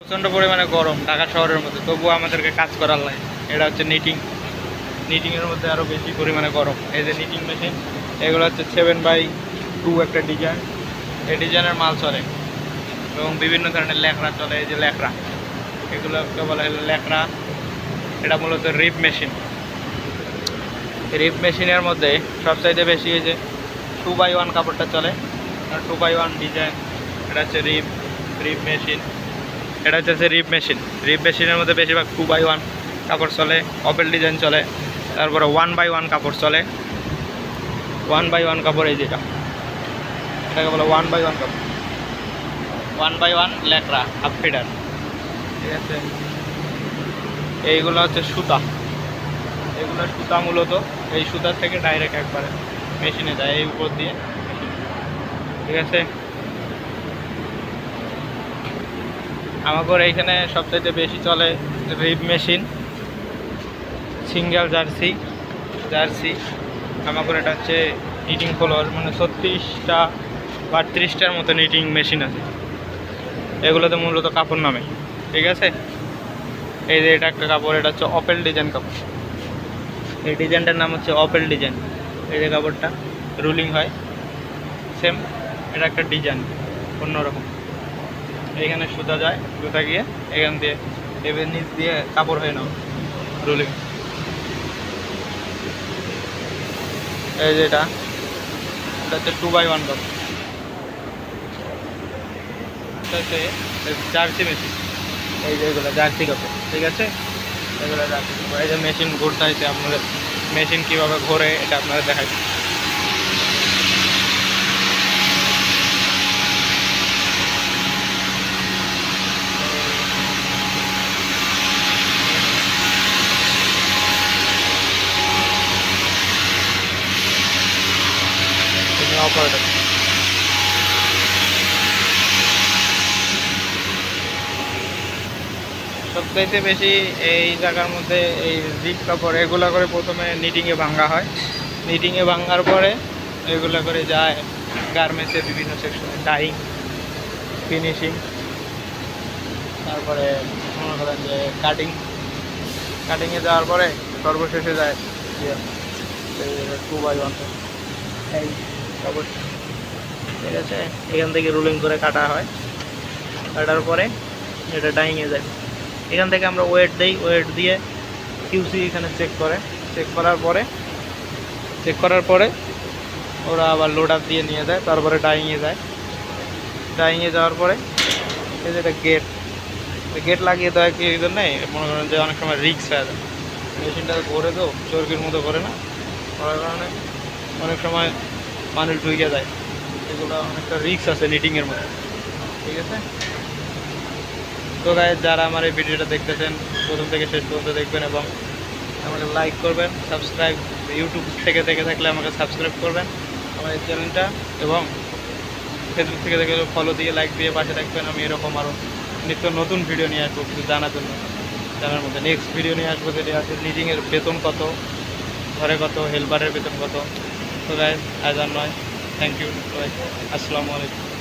প্রচণ্ড পরিমাণে গরম ঢাকা শহরের মধ্যে, তবুও আমাদেরকে কাজ করার লাগে। এটা হচ্ছে নিটিংয়ের মধ্যে আরও বেশি পরিমাণে গরম। এই যে নিটিং মেশিন, এগুলো হচ্ছে 7x2 একটা ডিজাইন। এই ডিজাইনের মাল চলে এবং বিভিন্ন ধরনের ল্যাকড়া চলে। এই যে ল্যাকড়া, এগুলোকে বলা হলো ল্যাকড়া। এটা মূলত রিপ মেশিন। রিপ মেশিনের মধ্যে সবচাইতে বেশি এই যে 2x1 কাপড়টা চলে, 2x1 ডিজাইন। এটা হচ্ছে রিপ মেশিন। এটা হচ্ছে রিপ মেশিন। রিপ মেশিনের মধ্যে বেশিরভাগ 2x1 কাপড় চলে, অপেল ডিজাইন চলে। তারপরে 1x1 কাপড় চলে। 1x1 কাপড় এই যেটা, এটাকে বলে 1x1 কাপড়। 1x1 ল্যাকড়া হাফ ফিডার, ঠিক আছে। এইগুলো হচ্ছে সুতা। এগুলো সুতা মূলত এই সুতার থেকে ডাইরেক্ট একবারে মেশিনে যায়, এই উপর দিয়ে, ঠিক আছে। আমাদের এইখানে সবচাইতে বেশি চলে রিপ মেশিন, সিঙ্গেল জার্সি। আমাদের এটা হচ্ছে নিটিং ফ্লোর, মানে 36টা বা 30টার মতো নিটিং মেশিন আছে। এগুলোতে মূলত কাপড় নামে, ঠিক আছে। এই যে এটা একটা কাপড়, এটা হচ্ছে অপেল ডিজাইন কাপড়। এই ডিজাইনটার নাম হচ্ছে অপেল ডিজাইন। এই যে কাপড়টা রুলিং হয় সেম, এটা একটা ডিজাইন অন্যরকম। এইখানে সুতা যায়, সুতা গিয়ে এখান দিয়ে এবার নিচ দিয়ে কাপড় হয়ে নাও রুলিং। এই যে এটা হচ্ছে 2x1 কাপড়। এটা হচ্ছে জার্সি মেশিন। এই যে এগুলো জার্সি কাপড়, ঠিক আছে। এগুলো জার্সি কাপড়। এই যে মেশিন ঘুরতে হয়েছে, আপনাদের মেশিন কীভাবে ঘোরে এটা আপনারা দেখাই। অপারেটর সবচাইতে বেশি এই জায়গার মধ্যে এই রিপ কাপড় এগুলো করে প্রথমে নিটিংয়ে ভাঙা হয়। নিটিংয়ে ভাঙার পরে এগুলো করে যায় গার্মেন্টসের বিভিন্ন সেকশনে, ডাইং, ফিনিশিং, তারপরে মনে করেন যে কাটিংয়ে যাওয়ার পরে সর্বশেষে যায় 2x1 এই কাপড়, ঠিক আছে। এখান থেকে রুলিং করে কাটা হয়। কাটার পরে এটা ডাইংয়ে যায়। এখান থেকে আমরা ওয়েট দিই, ওয়েট দিয়ে কিউসি এখানে চেক করার পরে ওরা আবার লোডার দিয়ে নিয়ে যায়। তারপরে ডাইংয়ে যায়। ডাইংয়ে যাওয়ার পরে এই যে এটা গেট লাগিয়ে দেয় কি এই জন্যে, মনে করেন যে অনেক সময় রিক্স হয়ে যায়। মেশিনটা ঘোরে তো চরকির মতো করে না, করার কারণে অনেক সময় মানুষ ঢুকে যায়। এগুলো অনেকটা রিক্স আছে নিটিংয়ের মধ্যে, ঠিক আছে। তো গাইস, যারা আমার এই ভিডিওটা দেখতেছেন প্রথম থেকে শেষ পর্যন্ত দেখবেন এবং আমাকে লাইক করবেন, সাবস্ক্রাইব, ইউটিউব থেকে দেখে থাকলে আমাকে সাবস্ক্রাইব করবেন আমার এই চ্যানেলটা, এবং ফেসবুক থেকে দেখে ফলো দিয়ে লাইক দিয়ে পাশে থাকবেন। আমি এরকম আরও নিত্য নতুন ভিডিও নিয়ে আসবো কিছু জানার জন্য। জানার মধ্যে নেক্সট ভিডিও নিয়ে আসবো যেটা আছে নিটিংয়ের বেতন কত, ঘরে কত, হেল্পারের বেতন কত। তো গাইস, আজ আর নয়, থ্যাংক ইউ, আসসালামু আলাইকুম।